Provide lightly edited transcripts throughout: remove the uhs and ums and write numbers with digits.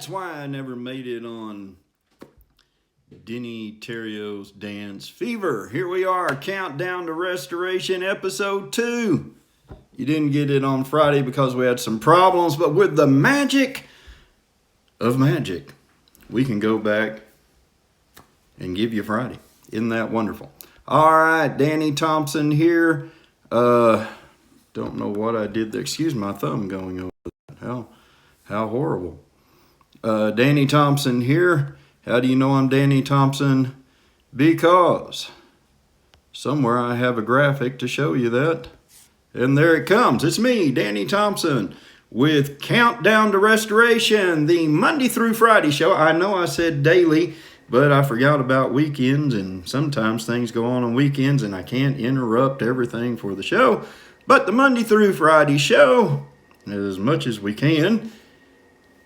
That's why I never made it on Denny Terrio's Dance Fever. Here we are, Countdown to Restoration, episode 2. You didn't get it on Friday because we had some problems, but with the magic of magic, we can go back and give you Friday. Isn't that wonderful? All right, Danny Thompson here. Don't know what I did there. Excuse my thumb going over that. How horrible. Danny Thompson here. How do you know I'm Danny Thompson? Because somewhere I have a graphic to show you that. And there it comes. It's me, Danny Thompson, with Countdown to Restoration, the Monday through Friday show. I know I said daily, but I forgot about weekends, and sometimes things go on weekends, and I can't interrupt everything for the show. But the Monday through Friday show, as much as we can,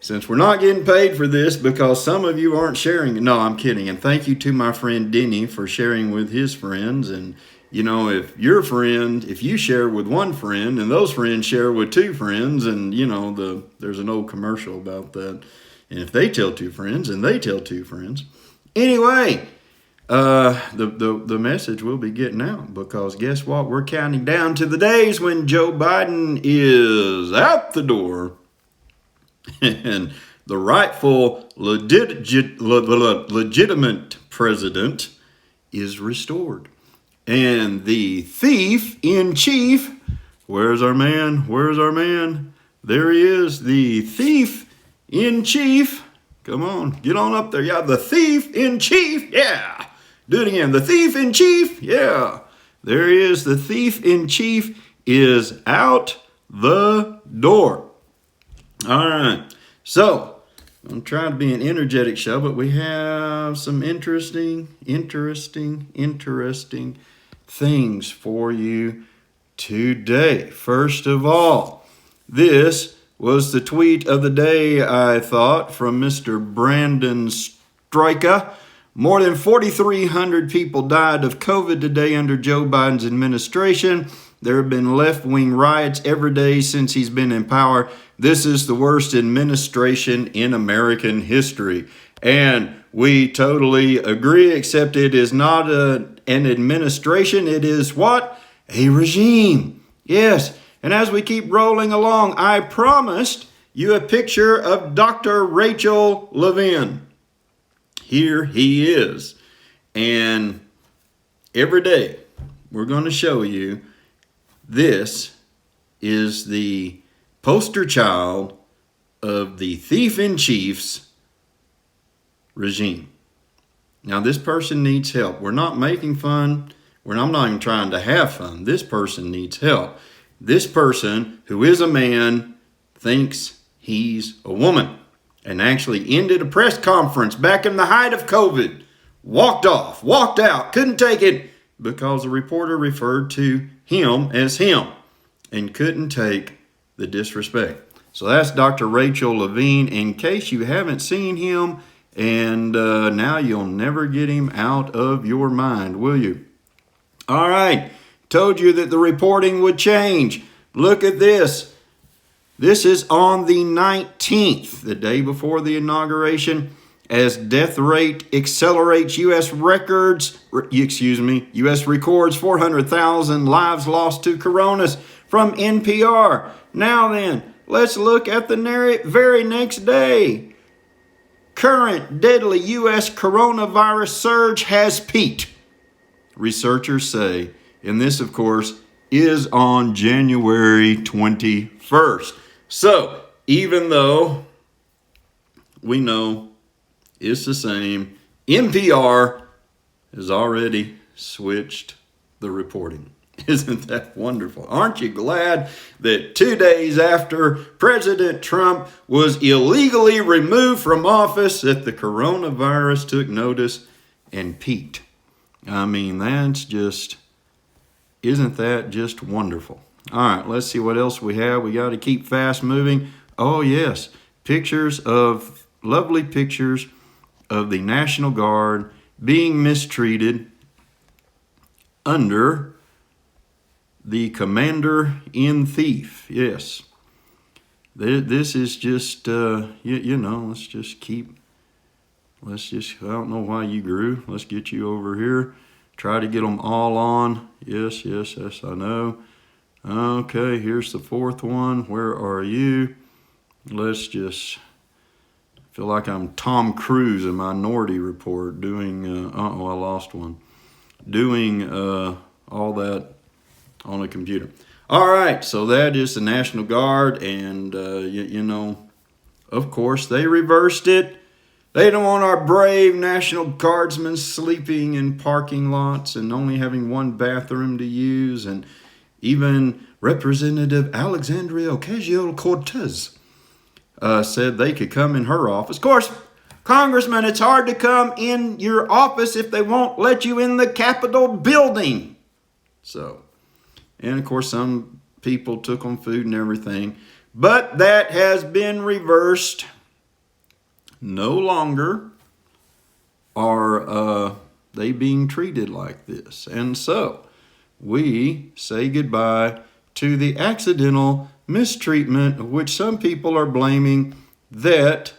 since we're not getting paid for this because some of you aren't sharing. No, I'm kidding. And thank you to my friend Denny for sharing with his friends. And, you know, if you share with one friend and those friends share with two friends, and, you know, there's an old commercial about that. And if they tell two friends and they tell two friends. Anyway, the message will be getting out because guess what? We're counting down to the days when Joe Biden is out the door. And the rightful legitimate president is restored. And the thief in chief, where's our man? Where's our man? There he is, the thief in chief. Come on, get on up there. Yeah, the thief in chief. Yeah. Do it again. The thief in chief. Yeah. There he is. The thief in chief is out the door. All right, so I'm trying to be an energetic show, but we have some interesting things for you today. First of all, this was the tweet of the day, I thought, from Mr. Brandon Stryka. More than 4,300 people died of COVID today under Joe Biden's administration. There have been left-wing riots every day since he's been in power. This is the worst administration in American history. And we totally agree, except it is not an administration. It is what? A regime. Yes. And as we keep rolling along, I promised you a picture of Dr. Rachel Levine. Here he is. And every day we're going to show you this is the poster child of the thief in chief's regime. Now, this person needs help. We're not making fun. I'm not even trying to have fun. This person needs help. This person, who is a man, thinks he's a woman and actually ended a press conference back in the height of COVID. Walked out, couldn't take it because the reporter referred to him as him and couldn't take the disrespect. So that's Dr. Rachel Levine, in case you haven't seen him, and now you'll never get him out of your mind, will you? All right, told you that the reporting would change. Look at this. This is on the 19th, the day before the inauguration, as death rate accelerates. U.S. records 400,000 lives lost to coronas from NPR. Now then, let's look at the very next day. Current deadly U.S. coronavirus surge has peaked, researchers say. And this, of course, is on January 21st. So, even though we know it's the same, NPR has already switched the reporting. Isn't that wonderful? Aren't you glad that 2 days after President Trump was illegally removed from office, that the coronavirus took notice and peaked? I mean, isn't that just wonderful? All right, let's see what else we have. We got to keep fast moving. Oh, yes, lovely pictures of the National Guard being mistreated under the commander-in-chief. Yes. This is just, you know, I don't know why you grew. Let's get you over here. Try to get them all on. Yes, I know. Okay, here's the fourth one. Where are you? Let's just feel like I'm Tom Cruise in Minority Report doing, I lost one. Doing all that on a computer. All right, so that is the National Guard, and, you know, of course, they reversed it. They don't want our brave National Guardsmen sleeping in parking lots and only having one bathroom to use. And even Representative Alexandria Ocasio-Cortez said they could come in her office. Of course, Congressman, it's hard to come in your office if they won't let you in the Capitol building. So, and of course, some people took on food and everything. But that has been reversed. No longer are they being treated like this. And so we say goodbye to the accidental mistreatment, which some people are blaming that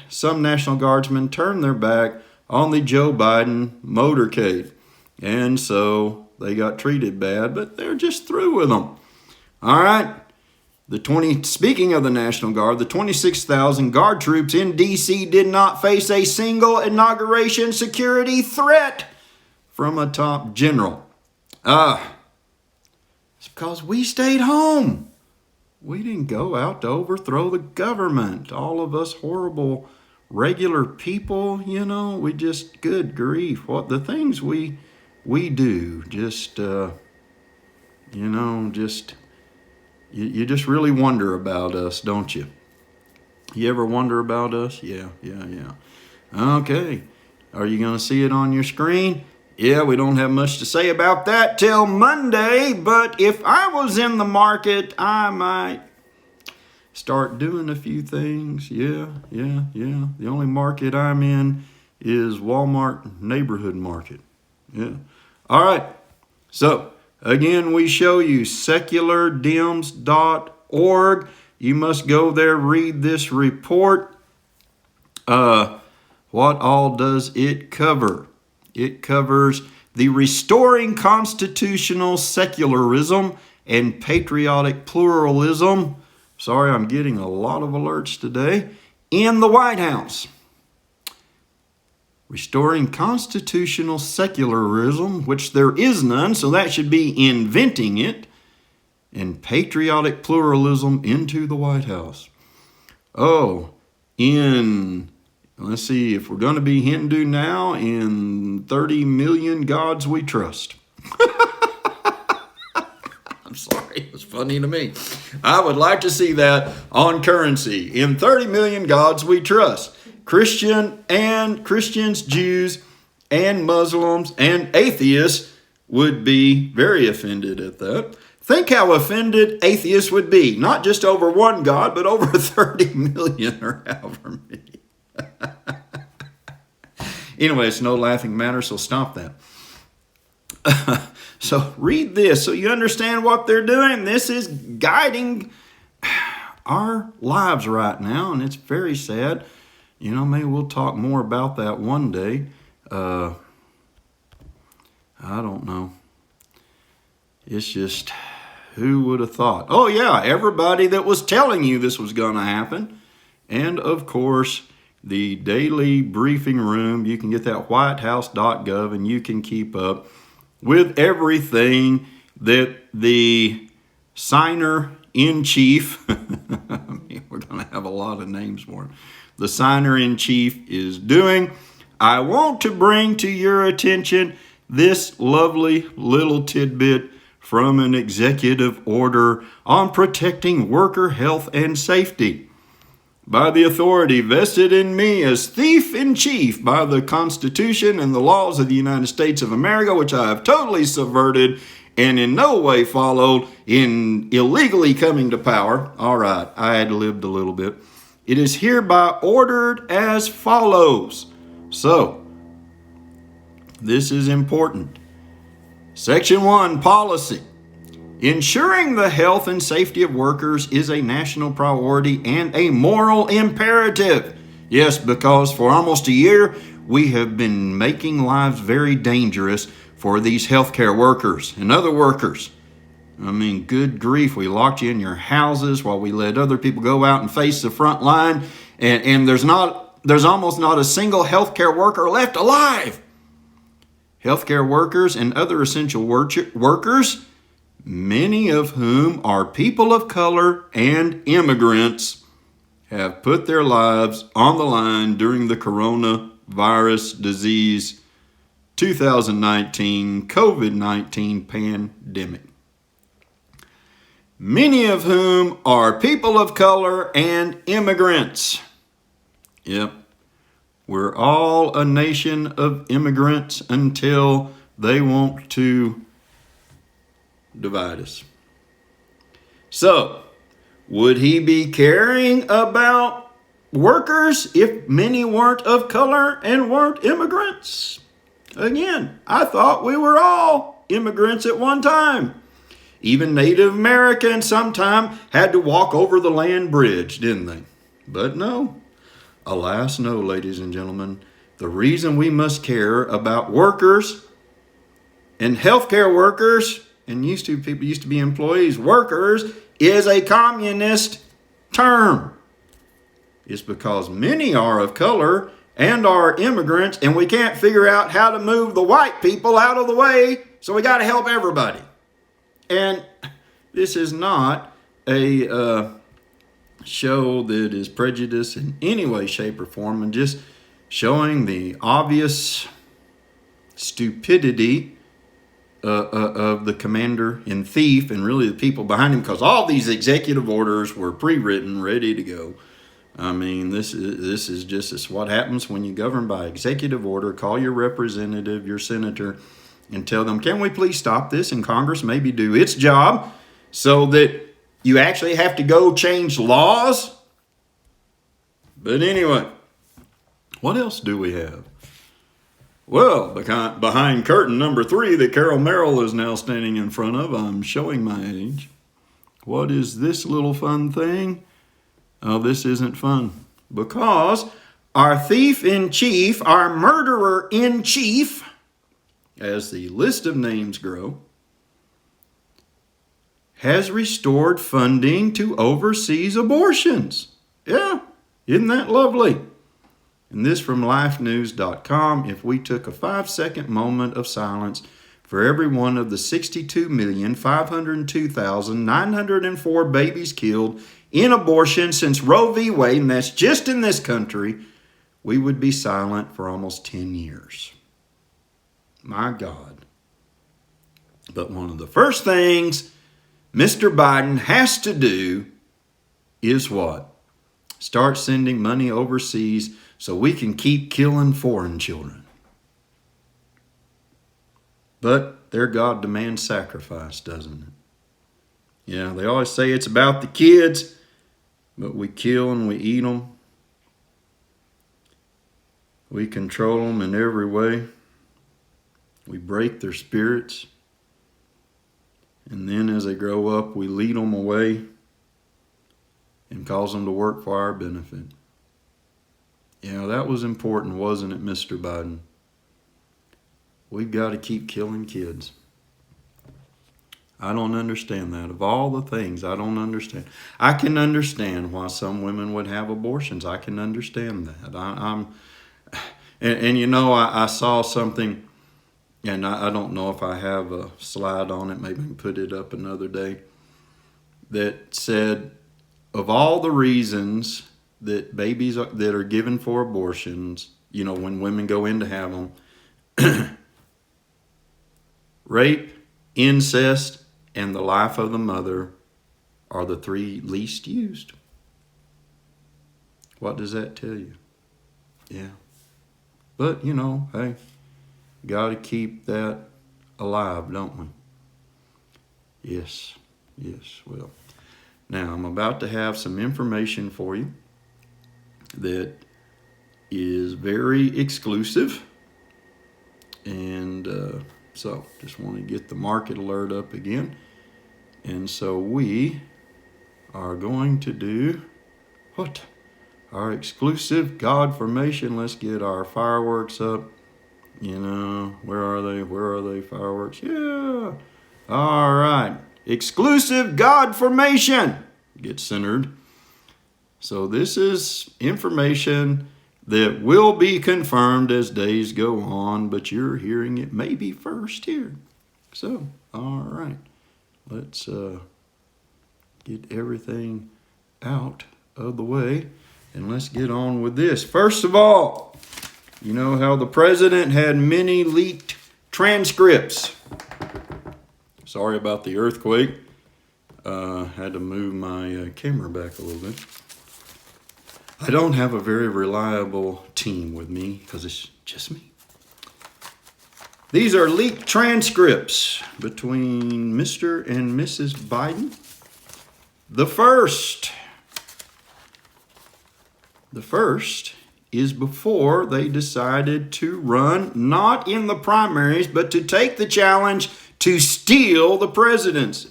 some National Guardsmen turned their back on the Joe Biden motorcade. And so they got treated bad, but they're just through with them. All right. Speaking of the National Guard, the 26,000 Guard troops in D.C. did not face a single inauguration security threat from a top general. It's because we stayed home. We didn't go out to overthrow the government. All of us horrible, regular people, you know, we just, good grief, what the things we do, just, you know, just... You just really wonder about us, don't you? You ever wonder about us? Yeah. Okay. Are you going to see it on your screen? Yeah, we don't have much to say about that till Monday, but if I was in the market, I might start doing a few things. Yeah. The only market I'm in is Walmart Neighborhood Market. Yeah. All right. So, again, we show you seculardems.org. You must go there, read this report. What all does it cover? It covers the restoring constitutional secularism and patriotic pluralism. Sorry, I'm getting a lot of alerts today. In the White House. Restoring constitutional secularism, which there is none, so that should be inventing it, and patriotic pluralism into the White House. Let's see, if we're going to be Hindu now, in 30 million gods we trust. I'm sorry, it was funny to me. I would like to see that on currency. In 30 million gods we trust. Christians, Jews, and Muslims, and atheists would be very offended at that. Think how offended atheists would be, not just over one God, but over 30 million or however many. Anyway, it's no laughing matter, so stop that. So read this so you understand what they're doing. This is guiding our lives right now, and it's very sad. You know, maybe we'll talk more about that one day. I don't know. It's just, who would have thought? Oh, yeah, everybody that was telling you this was going to happen. And, of course, the daily briefing room. You can get that whitehouse.gov, and you can keep up with everything that the signer-in-chief, we're going to have a lot of names for him, the signer-in-chief is doing. I want to bring to your attention this lovely little tidbit from an executive order on protecting worker health and safety. By the authority vested in me as thief-in-chief by the Constitution and the laws of the United States of America, which I have totally subverted and in no way followed in illegally coming to power. All right, I had lived a little bit. It is hereby ordered as follows. So, this is important. Section 1, policy. Ensuring the health and safety of workers is a national priority and a moral imperative. Yes, because for almost a year, we have been making lives very dangerous for these healthcare workers and other workers. I mean, good grief, we locked you in your houses while we let other people go out and face the front line, and there's almost not a single healthcare worker left alive. Healthcare workers and other essential workers, many of whom are people of color and immigrants, have put their lives on the line during the coronavirus disease 2019 COVID-19 pandemic. Many of whom are people of color and immigrants. Yep. We're all a nation of immigrants until they want to divide us. So, would he be caring about workers if many weren't of color and weren't immigrants? Again, I thought we were all immigrants at one time. Even Native Americans sometime had to walk over the land bridge, didn't they? But no. Alas, no, ladies and gentlemen. The reason we must care about workers and healthcare workers, and people used to be employees, workers, is a communist term. It's because many are of color and are immigrants, and we can't figure out how to move the white people out of the way, so we got to help everybody. And this is not a show that is prejudiced in any way, shape, or form, and just showing the obvious stupidity of the commander-in-chief and really the people behind him, because all these executive orders were pre-written, ready to go. I mean, this is just what happens when you govern by executive order. Call your representative, your senator, and tell them, can we please stop this? And Congress maybe do its job so that you actually have to go change laws. But anyway, what else do we have? Well, behind curtain number 3 that Carol Merrill is now standing in front of, I'm showing my age. What is this little fun thing? Oh, this isn't fun. Because our thief in chief, our murderer in chief, as the list of names grow, has restored funding to overseas abortions. Yeah, isn't that lovely? And this from lifenews.com. If we took a 5-second moment of silence for every one of the 62,502,904 babies killed in abortion since Roe v. Wade, and that's just in this country, we would be silent for almost 10 years. My God. But one of the first things Mr. Biden has to do is what? Start sending money overseas so we can keep killing foreign children. But their God demands sacrifice, doesn't it? Yeah, they always say it's about the kids, but we kill and we eat them. We control them in every way. We break their spirits. And then as they grow up, we lead them away and cause them to work for our benefit. Yeah, that was important, wasn't it, Mr. Biden? We've got to keep killing kids. I don't understand that. Of all the things, I don't understand. I can understand why some women would have abortions. I can understand that. I saw something, and I don't know if I have a slide on it, maybe I can put it up another day, that said, of all the reasons that babies that are given for abortions, when women go in to have them, rape, incest, and the life of the mother are the 3 least used. What does that tell you? Yeah. But, hey, got to keep that alive, don't we? Yes, well. Now, I'm about to have some information for you that is very exclusive. And so, just want to get the market alert up again. And so we are going to do what? Our exclusive God formation. Let's get our fireworks up. Where are they? Where are they? Fireworks. Yeah. All right. Exclusive God formation. Get centered. So this is information that will be confirmed as days go on, but you're hearing it maybe first here. So, all right. Let's get everything out of the way and let's get on with this. First of all, you know how the president had many leaked transcripts. Sorry about the earthquake. Had to move my camera back a little bit. I don't have a very reliable team with me because it's just me. These are leaked transcripts between Mr. and Mrs. Biden. The first is before they decided to run, not in the primaries, but to take the challenge to steal the presidency.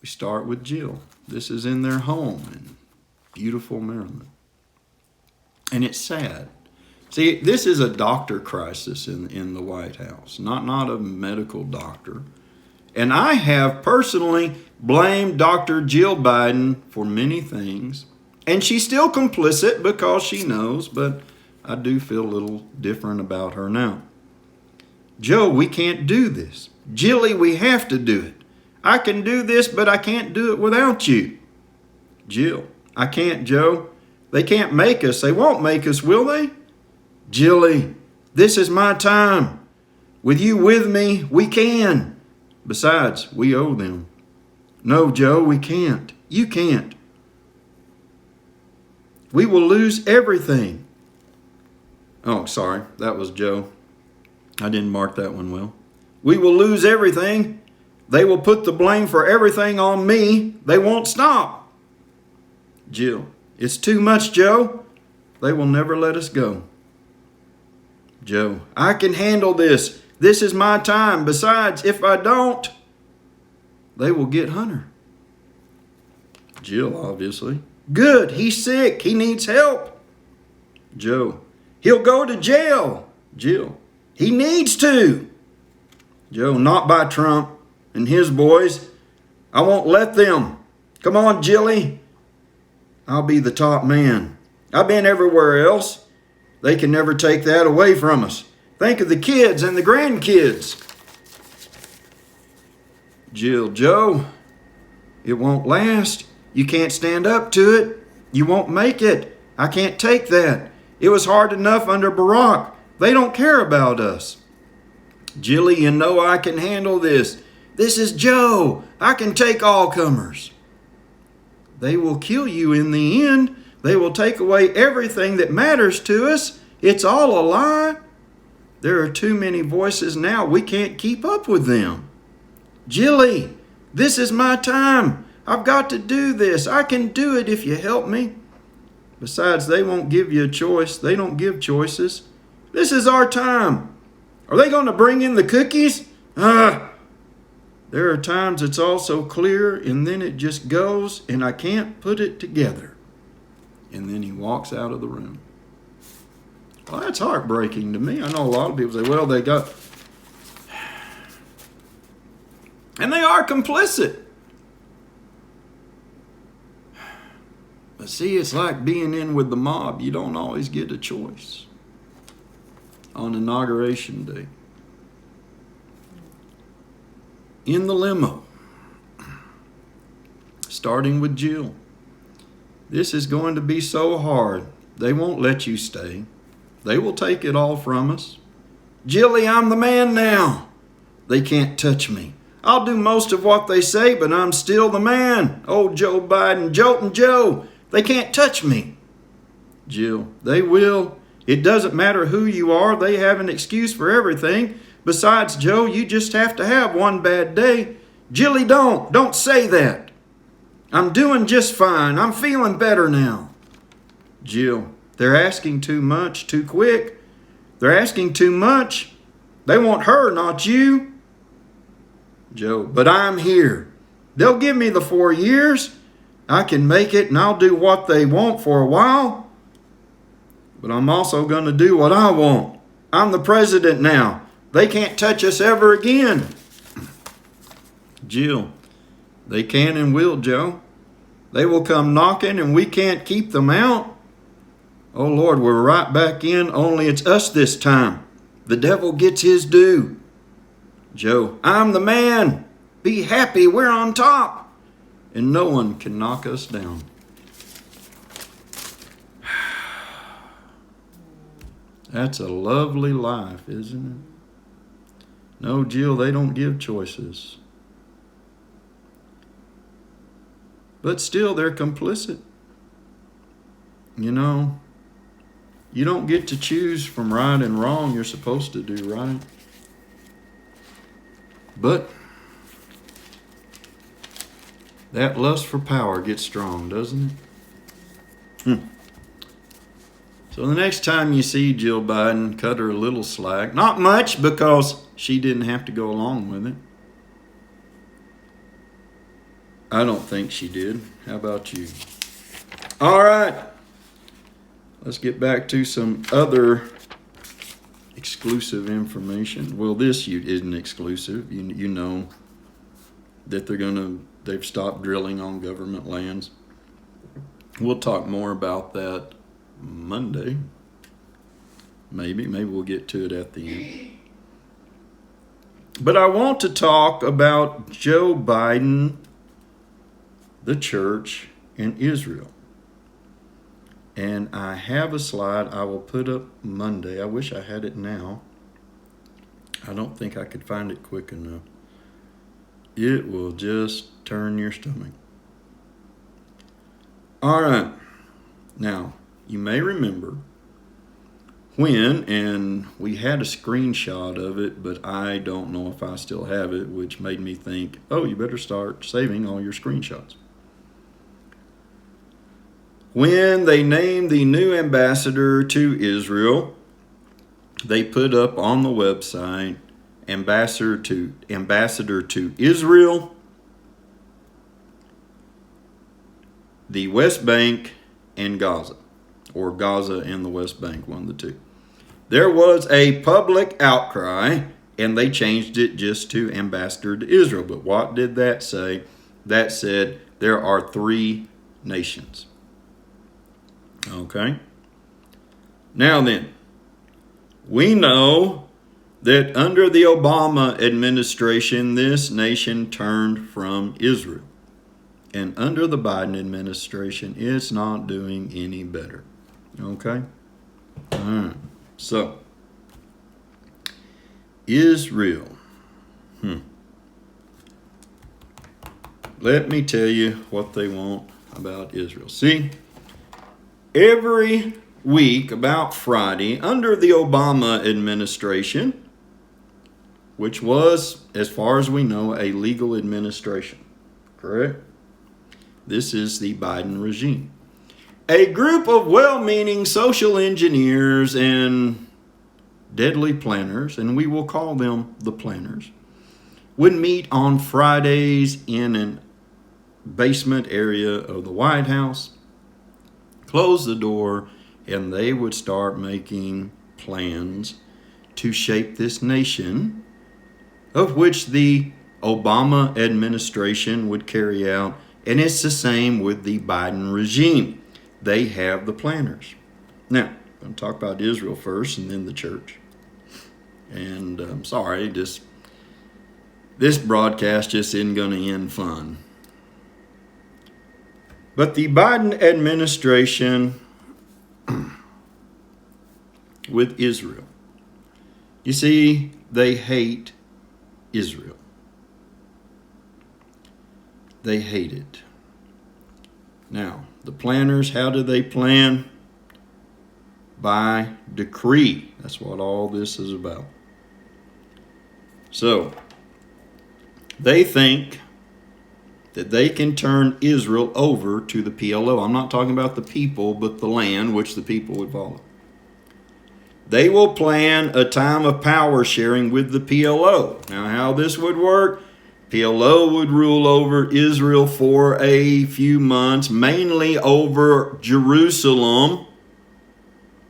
We start with Jill. This is in their home in beautiful Maryland. And it's sad. See, this is a doctor crisis in the White House, not a medical doctor. And I have personally blamed Dr. Jill Biden for many things. And she's still complicit because she knows, but I do feel a little different about her now. Joe, we can't do this. Jilly, we have to do it. I can do this, but I can't do it without you. Jill, I can't, Joe. They can't make us. They won't make us, will they? Jilly, this is my time. With you with me, we can. Besides, we owe them. No, Joe, we can't. You can't. We will lose everything. Oh, sorry, that was Joe. I didn't mark that one well. We will lose everything. They will put the blame for everything on me. They won't stop. Jill, it's too much, Joe. They will never let us go. Joe, I can handle this. This is my time. Besides, if I don't, they will get Hunter. Jill, obviously. Good, he's sick. He needs help. Joe, he'll go to jail. Jill, he needs to. Joe, not by Trump and his boys. I won't let them. Come on, Jilly. I'll be the top man. I've been everywhere else. They can never take that away from us. Think of the kids and the grandkids. Jill, Joe, it won't last. You can't stand up to it. You won't make it. I can't take that. It was hard enough under Barack. They don't care about us. Jilly, you know I can handle this. This is Joe. I can take all comers. They will kill you in the end. They will take away everything that matters to us. It's all a lie. There are too many voices now. We can't keep up with them. Jilly, this is my time. I've got to do this. I can do it if you help me. Besides, they won't give you a choice. They don't give choices. This is our time. Are they going to bring in the cookies? There are times it's all so clear and then it just goes and I can't put it together. And then he walks out of the room. Well, that's heartbreaking to me. I know a lot of people say, well, they got... And they are complicit. But see, it's like being in with the mob. You don't always get a choice on Inauguration Day. In the limo, starting with Jill. This is going to be so hard. They won't let you stay. They will take it all from us. Jilly, I'm the man now. They can't touch me. I'll do most of what they say, but I'm still the man. Oh, Joe Biden, Joltin' Joe. They can't touch me. Jill, they will. It doesn't matter who you are. They have an excuse for everything. Besides, Joe, you just have to have one bad day. Jilly, don't say that. I'm doing just fine. I'm feeling better now. Jill, they're asking too much, too quick. They're asking too much. They want her, not you. Joe, but I'm here. They'll give me the 4 years. I can make it and I'll do what they want for a while. But I'm also going to do what I want. I'm the president now. They can't touch us ever again. Jill, they can and will, Joe. They will come knocking and we can't keep them out. Oh Lord, we're right back in, only it's us this time. The devil gets his due. Joe, I'm the man. Be happy, we're on top. And no one can knock us down. That's a lovely life, isn't it? No, Jill, they don't give choices. But still, they're complicit. You know, you don't get to choose from right and wrong. You're supposed to do right. But that lust for power gets strong, doesn't it? So the next time you see Jill Biden, cut her a little slack. Not much, because she didn't have to go along with it. I don't think she did. How about you? All right. Let's get back to some other exclusive information. Well, this isn't exclusive. You know that they've stopped drilling on government lands. We'll talk more about that Monday. Maybe we'll get to it at the end. But I want to talk about Joe Biden, the church, and Israel. And I have a slide I will put up Monday. I wish I had it now. I don't think I could find it quick enough. It will just turn your stomach. All right. Now, you may remember when, and we had a screenshot of it, but I don't know if I still have it, which made me think, oh, you better start saving all your screenshots. When they named the new ambassador to Israel, they put up on the website, ambassador to Israel, the West Bank, and Gaza, or Gaza and the West Bank, one of the two. There was a public outcry, and they changed it just to ambassador to Israel. But what did that say? That said there are 3 nations. Okay. Now then, we know that under the Obama administration, this nation turned from Israel. And under the Biden administration, it's not doing any better. Okay? All right. So, Israel. Let me tell you what they want about Israel. See, every week about Friday, under the Obama administration, which was, as far as we know, a legal administration, correct? This is the Biden regime. A group of well-meaning social engineers and deadly planners, and we will call them the planners, would meet on Fridays in a basement area of the White House, close the door, and they would start making plans to shape this nation, of which the Obama administration would carry out. And it's the same with the Biden regime. They have the planners. Now, I'm going to talk about Israel first and then the church. And I'm sorry, this broadcast just isn't going to end fun. But the Biden administration with Israel, you see, they hate Israel. They hate it. Now, the planners, how do they plan? By decree. That's what all this is about. So, they think that they can turn Israel over to the PLO. I'm not talking about the people, but the land which the people would follow. They will plan a time of power sharing with the PLO. Now, how this would work, PLO would rule over Israel for a few months, mainly over Jerusalem.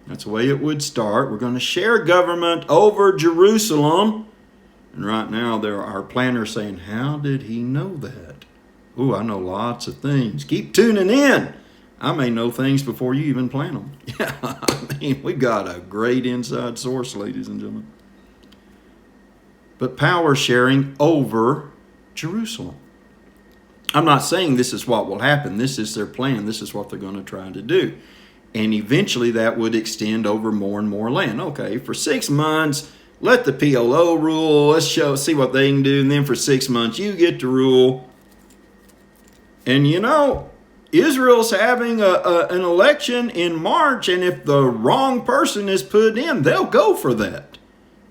That's the way it would start. We're going to share government over Jerusalem. And right now there are planners saying, how did he know that? Ooh, I know lots of things. Keep tuning in. I may know things before you even plan them. Yeah, I mean, we got a great inside source, ladies and gentlemen. But power sharing over Jerusalem. I'm not saying this is what will happen. This is their plan. This is what they're going to try to do. And eventually that would extend over more and more land. Okay, for 6 months, let the PLO rule. Let's see what they can do. And then for 6 months, you get to rule. And you know, Israel's having an election in March. And if the wrong person is put in, they'll go for that.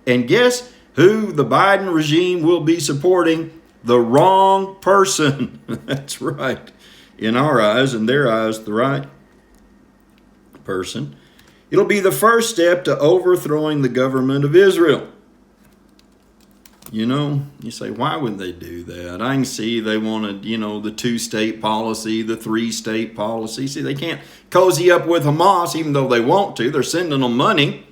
And guess who the Biden regime will be supporting? The wrong person. That's right. In our eyes and their eyes, the right person. It'll be the first step to overthrowing the government of Israel. You know, you say, why would they do that? I can see they wanted, the 2-state policy, the 3-state policy. See, they can't cozy up with Hamas, even though they want to. They're sending them money.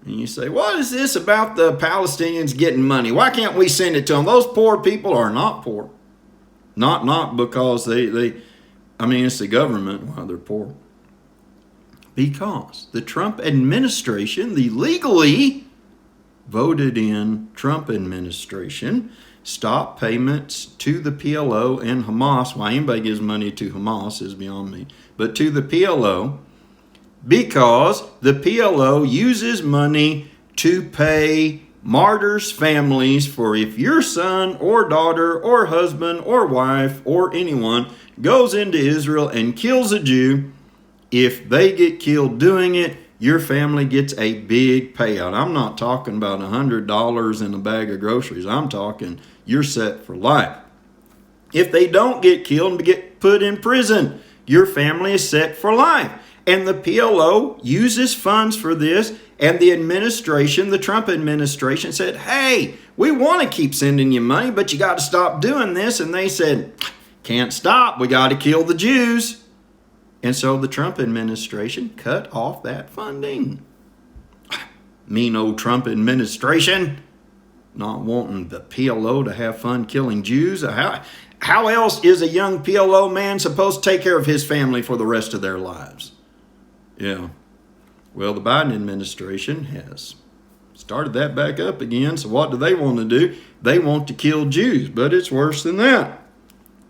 And you say, what is this about the Palestinians getting money? Why can't we send it to them? Those poor people are not poor. Not because it's the government why they're poor. Because the Trump administration, the legally voted in Trump administration, stopped payments to the PLO and Hamas. Why anybody gives money to Hamas is beyond me. But to the PLO, because the PLO uses money to pay martyrs' families for if your son or daughter or husband or wife or anyone goes into Israel and kills a Jew, if they get killed doing it, your family gets a big payout. I'm not talking about $100 in a bag of groceries. I'm talking you're set for life. If they don't get killed and get put in prison, your family is set for life. And the PLO uses funds for this, and the administration, the Trump administration, said, hey, we want to keep sending you money, but you got to stop doing this. And they said, can't stop. We got to kill the Jews. And so the Trump administration cut off that funding. Mean old Trump administration, not wanting the PLO to have fun killing Jews. How else is a young PLO man supposed to take care of his family for the rest of their lives? Yeah. Well, the Biden administration has started that back up again. So what do they want to do? They want to kill Jews, but it's worse than that.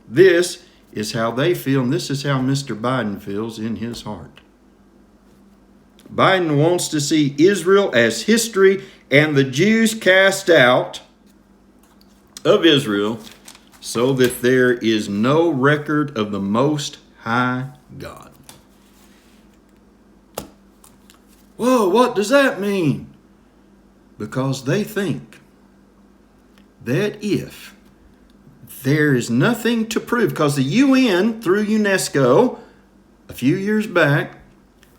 This is how they feel, and this is how Mr. Biden feels in his heart. Biden wants to see Israel as history and the Jews cast out of Israel so that there is no record of the Most High God. Whoa, what does that mean? Because they think that if there is nothing to prove, because the UN, through UNESCO, a few years back,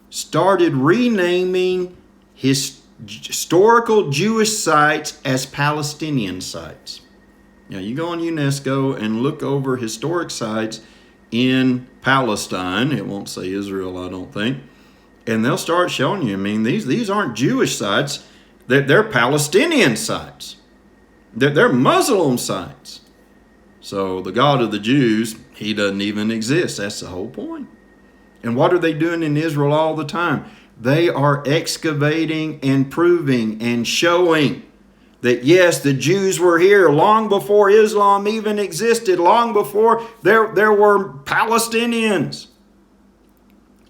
started renaming historical Jewish sites as Palestinian sites. Now, you go on UNESCO and look over historic sites in Palestine. It won't say Israel, I don't think. And they'll start showing you, these aren't Jewish sites. They're Palestinian sites. They're Muslim sites. So the God of the Jews, he doesn't even exist. That's the whole point. And what are they doing in Israel all the time? They are excavating and proving and showing that, yes, the Jews were here long before Islam even existed, long before there were Palestinians.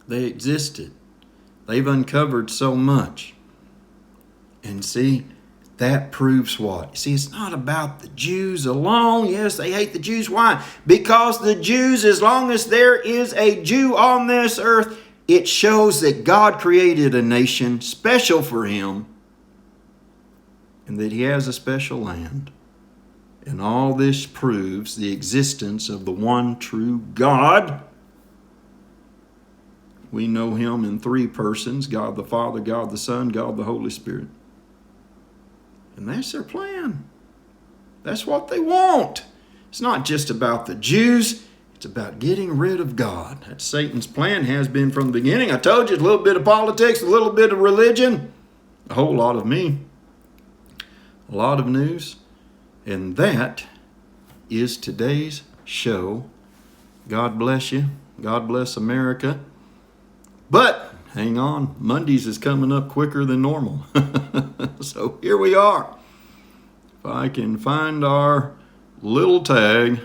They existed. They've uncovered so much. And see, that proves what? See, it's not about the Jews alone. Yes, they hate the Jews. Why? Because the Jews, as long as there is a Jew on this earth, it shows that God created a nation special for him and that he has a special land. And all this proves the existence of the one true God. We know him in 3 persons, God the Father, God the Son, God the Holy Spirit. And that's their plan. That's what they want. It's not just about the Jews. It's about getting rid of God. That's Satan's plan, has been from the beginning. I told you, a little bit of politics, a little bit of religion, a whole lot of me, a lot of news. And that is today's show. God bless you. God bless America. But hang on, Mondays is coming up quicker than normal. So here we are. If I can find our little tag.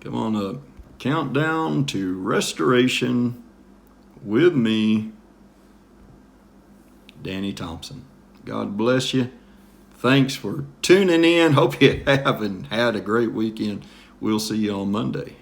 Come on up. Countdown to Restoration with me, Danny Thompson. God bless you. Thanks for tuning in. Hope you have had a great weekend. We'll see you on Monday.